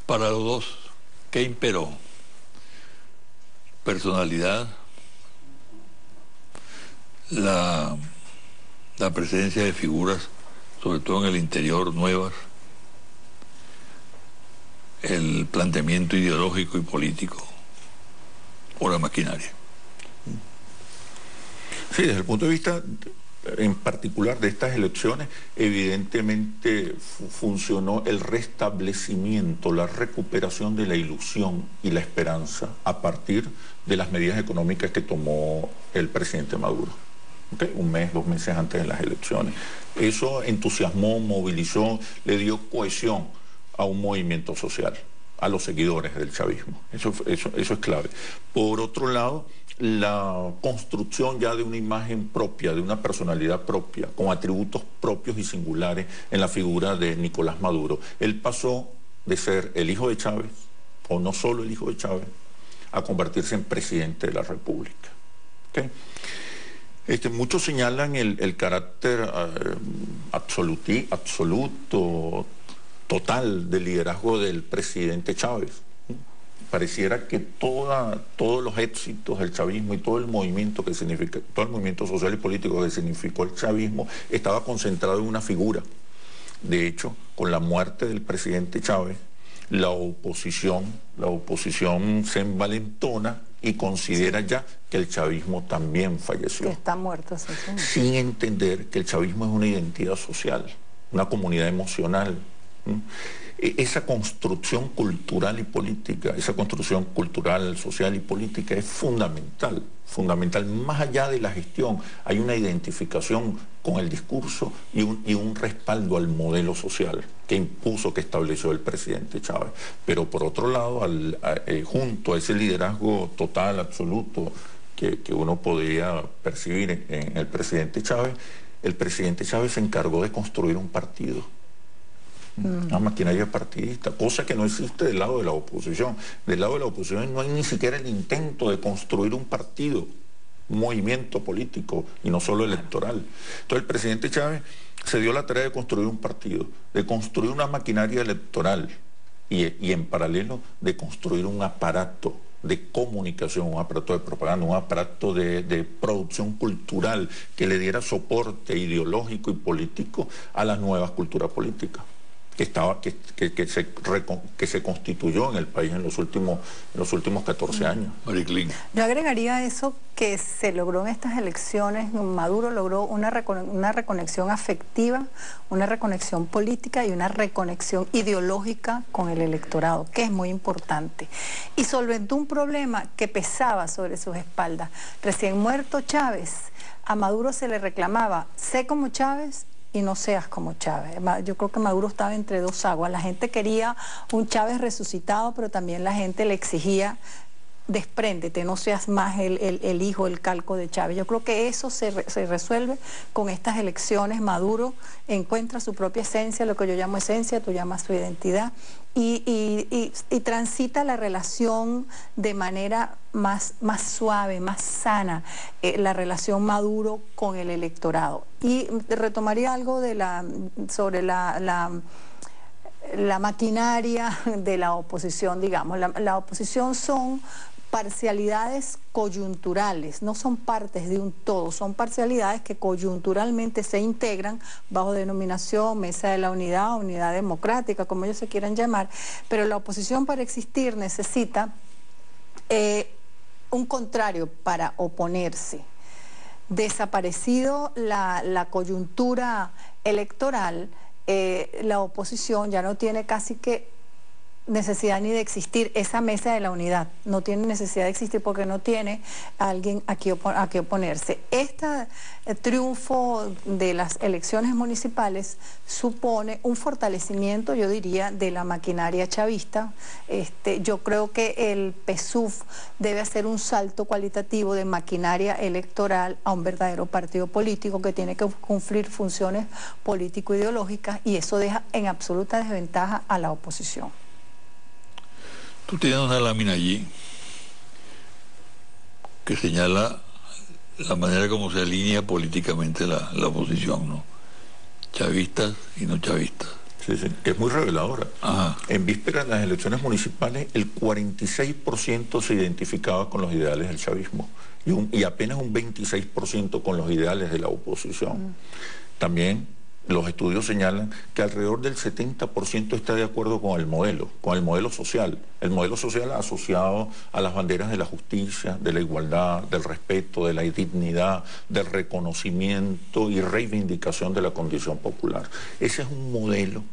Para los dos, ¿qué imperó? Personalidad, la, la presencia de figuras, sobre todo en el interior, nuevas, el planteamiento ideológico y político, o la maquinaria. Sí, desde el punto de vista en particular de estas elecciones, evidentemente funcionó el restablecimiento, la recuperación de la ilusión y la esperanza a partir de las medidas económicas que tomó el presidente Maduro. ¿Okay? Un mes, 2 meses antes de las elecciones. Eso entusiasmó, movilizó, le dio cohesión a un movimiento social, a los seguidores del chavismo. Eso es clave. Por otro lado, la construcción ya de una imagen propia, de una personalidad propia, con atributos propios y singulares en la figura de Nicolás Maduro. Él pasó de ser el hijo de Chávez, o no solo el hijo de Chávez, a convertirse en presidente de la República. ¿Okay? Muchos señalan el carácter absoluto, total del liderazgo del presidente Chávez. Pareciera que todos los éxitos del chavismo y todo el movimiento que significa, todo el movimiento social y político que significó el chavismo estaba concentrado en una figura. De hecho, con la muerte del presidente Chávez, la oposición se envalentona y considera ya que el chavismo también falleció. Que está muerto. Sí. Sin entender que el chavismo es una identidad social, una comunidad emocional. Esa construcción cultural y política, esa construcción cultural, social y política es fundamental, más allá de la gestión. Hay una identificación con el discurso y un respaldo al modelo social que impuso, que estableció el presidente Chávez. Pero por otro lado, junto a ese liderazgo total, absoluto, que uno podía percibir en el presidente Chávez se encargó de construir un partido. Una maquinaria partidista, cosa que no existe del lado de la oposición. Del lado de la oposición no hay ni siquiera el intento de construir un partido, un movimiento político y no solo electoral. Entonces el presidente Chávez se dio la tarea de construir un partido, de construir una maquinaria electoral y en paralelo de construir un aparato de comunicación, un aparato de propaganda, un aparato de producción cultural que le diera soporte ideológico y político a las nuevas culturas políticas que se constituyó en el país en los últimos 14 años. Mariclín. Yo agregaría a eso que se logró en estas elecciones. Maduro logró una reconexión afectiva, una reconexión política y una reconexión ideológica con el electorado, que es muy importante. Y solventó un problema que pesaba sobre sus espaldas. Recién muerto Chávez, a Maduro se le reclamaba: sé como Chávez y no seas como Chávez. Yo creo que Maduro estaba entre dos aguas. La gente quería un Chávez resucitado, pero también la gente le exigía: despréndete, no seas más el hijo, el calco de Chávez. Yo creo que eso se resuelve con estas elecciones. Maduro encuentra su propia esencia, lo que yo llamo esencia, tú llamas su identidad, y transita la relación de manera más suave, más sana, la relación Maduro con el electorado. Y retomaría algo sobre la maquinaria de la oposición, digamos. La oposición son parcialidades coyunturales, no son partes de un todo, son parcialidades que coyunturalmente se integran bajo denominación Mesa de la Unidad, Unidad Democrática, como ellos se quieran llamar, pero la oposición, para existir, necesita un contrario para oponerse. Desaparecido la coyuntura electoral, la oposición ya no tiene casi que necesidad ni de existir. Esa Mesa de la Unidad no tiene necesidad de existir porque no tiene a alguien a qué oponerse. Este triunfo de las elecciones municipales supone un fortalecimiento, yo diría, de la maquinaria chavista. Yo creo que el PSUV debe hacer un salto cualitativo de maquinaria electoral a un verdadero partido político que tiene que cumplir funciones político-ideológicas, y eso deja en absoluta desventaja a la oposición. Tú tienes una lámina allí que señala la manera como se alinea políticamente la oposición, ¿no? Chavistas y no chavistas. Sí, sí, que es muy reveladora. Ajá. En vísperas de las elecciones municipales, el 46% se identificaba con los ideales del chavismo y apenas un 26% con los ideales de la oposición. También los estudios señalan que alrededor del 70% está de acuerdo con el modelo social. El modelo social asociado a las banderas de la justicia, de la igualdad, del respeto, de la dignidad, del reconocimiento y reivindicación de la condición popular. Ese es un modelo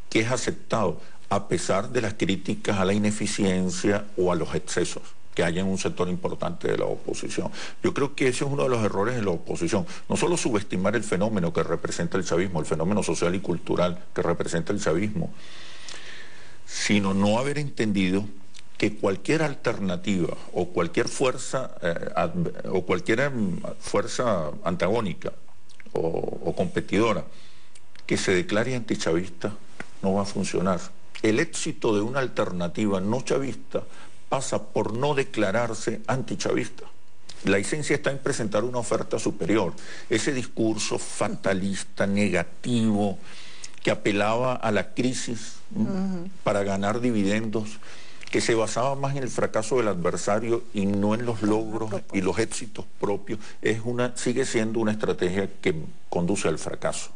que es aceptado a pesar de las críticas a la ineficiencia o a los excesos que hay en un sector importante de la oposición. Yo creo que ese es uno de los errores de la oposición. No solo subestimar el fenómeno que representa el chavismo, el fenómeno social y cultural que representa el chavismo, sino no haber entendido que cualquier alternativa o cualquier fuerza antagónica o competidora que se declare antichavista no va a funcionar. El éxito de una alternativa no chavista pasa por no declararse antichavista. La esencia está en presentar una oferta superior. Ese discurso fatalista, negativo, que apelaba a la crisis para ganar dividendos, que se basaba más en el fracaso del adversario y no en los logros y los éxitos propios, sigue siendo una estrategia que conduce al fracaso.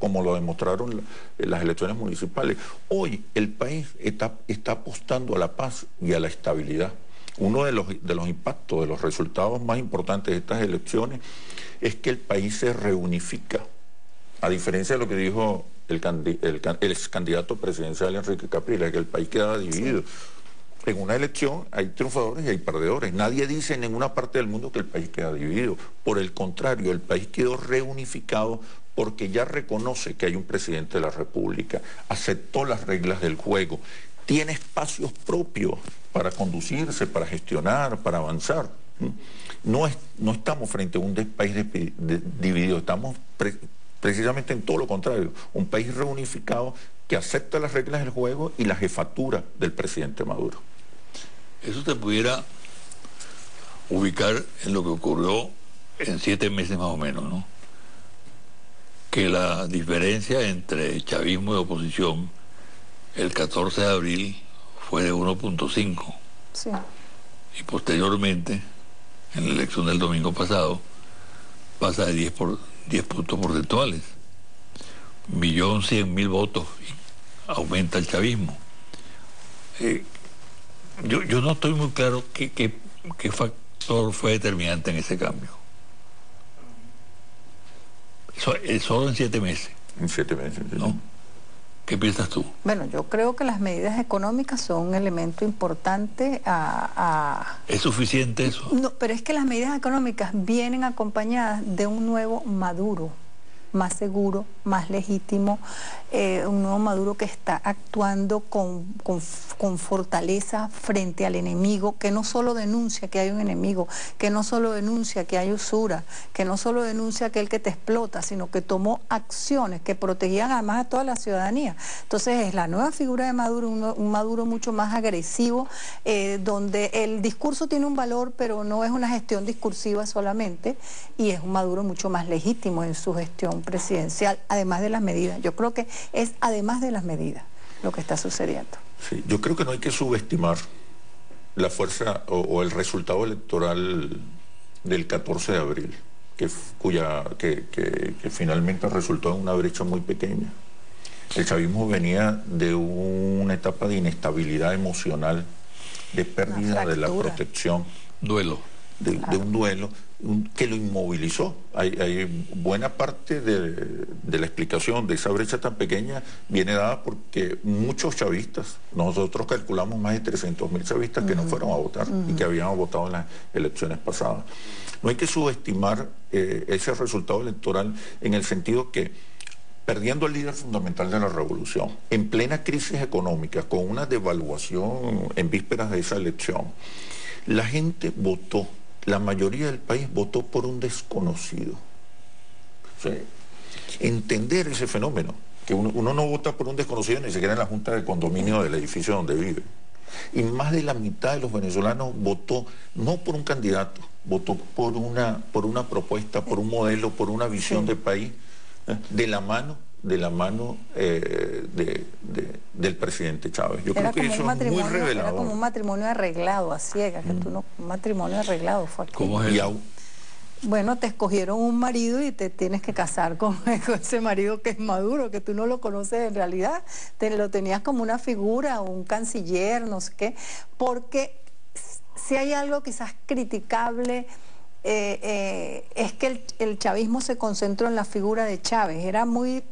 Como lo demostraron las elecciones municipales. Hoy el país está apostando a la paz y a la estabilidad. Uno de los impactos, de los resultados más importantes de estas elecciones es que el país se reunifica. A diferencia de lo que dijo el ex candidato presidencial Enrique Capriles, que el país quedaba dividido. Sí. En una elección hay triunfadores y hay perdedores. Nadie dice en ninguna parte del mundo que el país queda dividido. Por el contrario, el país quedó reunificado porque ya reconoce que hay un presidente de la República, aceptó las reglas del juego, tiene espacios propios para conducirse, para gestionar, para avanzar. No estamos frente a un país dividido, estamos precisamente en todo lo contrario, un país reunificado que acepta las reglas del juego y la jefatura del presidente Maduro. Eso te pudiera ubicar en lo que ocurrió en 7 meses más o menos, ¿no? Que la diferencia entre chavismo y oposición el 14 de abril fue de 1.5. Sí. Y posteriormente, en la elección del domingo pasado, pasa de 10 puntos porcentuales. 1.100.000 votos aumenta el chavismo. Yo no estoy muy claro qué factor fue determinante en ese cambio. Solo en 7 meses. En 7 meses, sí. ¿No? ¿Qué piensas tú? Bueno, yo creo que las medidas económicas son un elemento importante ¿Es suficiente eso? No, pero es que las medidas económicas vienen acompañadas de un nuevo Maduro, más seguro, más legítimo, un nuevo Maduro que está actuando con fortaleza frente al enemigo, que no solo denuncia que hay un enemigo, que no solo denuncia que hay usura, que no solo denuncia aquel que te explota, sino que tomó acciones que protegían además a toda la ciudadanía. Entonces es la nueva figura de Maduro, un Maduro mucho más agresivo, donde el discurso tiene un valor, pero no es una gestión discursiva solamente, y es un Maduro mucho más legítimo en su gestión presidencial, además de las medidas. Yo creo que es además de las medidas lo que está sucediendo. Sí, yo creo que no hay que subestimar la fuerza o el resultado electoral del 14 de abril, que finalmente resultó en una brecha muy pequeña. El chavismo venía de una etapa de inestabilidad emocional, de pérdida de la protección. Duelo. De un duelo que lo inmovilizó. Hay buena parte de la explicación de esa brecha tan pequeña viene dada porque muchos chavistas, nosotros calculamos más de 300.000 chavistas que no fueron a votar y que habían votado en las elecciones pasadas. No hay que subestimar ese resultado electoral en el sentido que, perdiendo el líder fundamental de la revolución, en plena crisis económica, con una devaluación en vísperas de esa elección, la gente votó. La mayoría del país votó por un desconocido. O sea, entender ese fenómeno, que uno no vota por un desconocido ni siquiera en la junta de condominio del edificio donde vive. Y más de la mitad de los venezolanos votó no por un candidato, votó por una propuesta, por un modelo, por una visión de país, de la mano de la mano del presidente Chávez. Yo creo que eso es muy revelador. Era como un matrimonio arreglado a ciegas, que tú no, un matrimonio arreglado fue aquí. ¿Cómo es eso? Bueno, te escogieron un marido y te tienes que casar con ese marido que es Maduro, que tú no lo conoces en realidad, lo tenías como una figura, un canciller, no sé qué, porque si hay algo quizás criticable, es que el chavismo se concentró en la figura de Chávez, era muy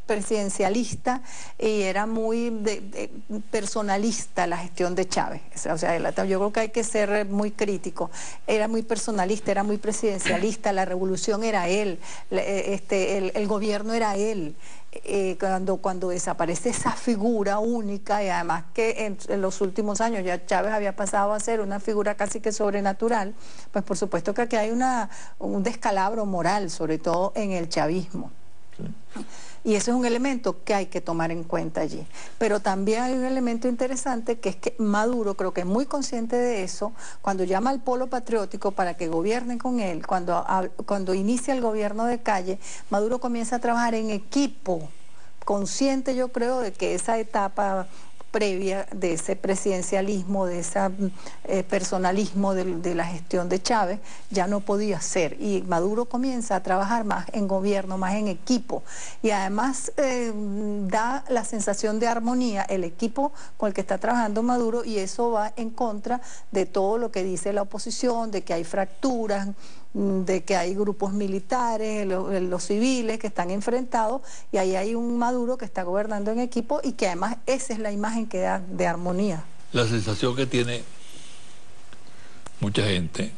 presidencialista y era muy personalista la gestión de Chávez. O sea, yo creo que hay que ser muy crítico. Era muy personalista, era muy presidencialista, la revolución era él, el gobierno era él. Cuando desaparece esa figura única, y además que en los últimos años ya Chávez había pasado a ser una figura casi que sobrenatural, pues por supuesto que aquí hay un descalabro moral, sobre todo en el chavismo. Sí. Y ese es un elemento que hay que tomar en cuenta allí. Pero también hay un elemento interesante, que es que Maduro, creo que es muy consciente de eso, cuando llama al polo patriótico para que gobiernen con él, cuando inicia el gobierno de calle, Maduro comienza a trabajar en equipo, consciente, yo creo, de que esa etapa previa de ese presidencialismo, de ese personalismo de la gestión de Chávez, ya no podía ser. Y Maduro comienza a trabajar más en gobierno, más en equipo. Y además da la sensación de armonía el equipo con el que está trabajando Maduro, y eso va en contra de todo lo que dice la oposición, de que hay fracturas, de que hay grupos militares, los civiles que están enfrentados, y ahí hay un Maduro que está gobernando en equipo, y que además esa es la imagen que da de armonía. La sensación que tiene mucha gente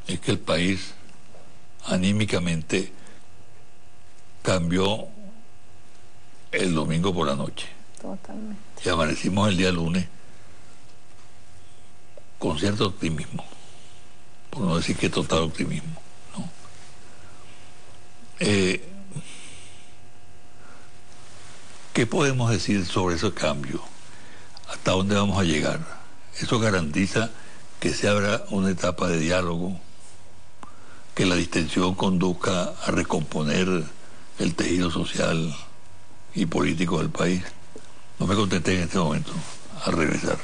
es que el país anímicamente cambió el domingo por la noche. Totalmente. Y amanecimos el día lunes con cierto optimismo, por no decir que total optimismo, ¿no? ¿Qué podemos decir sobre ese cambio? ¿Hasta dónde vamos a llegar? Eso garantiza que se abra una etapa de diálogo, que la distensión conduzca a recomponer el tejido social y político del país. No me contesté en este momento. Al regresar.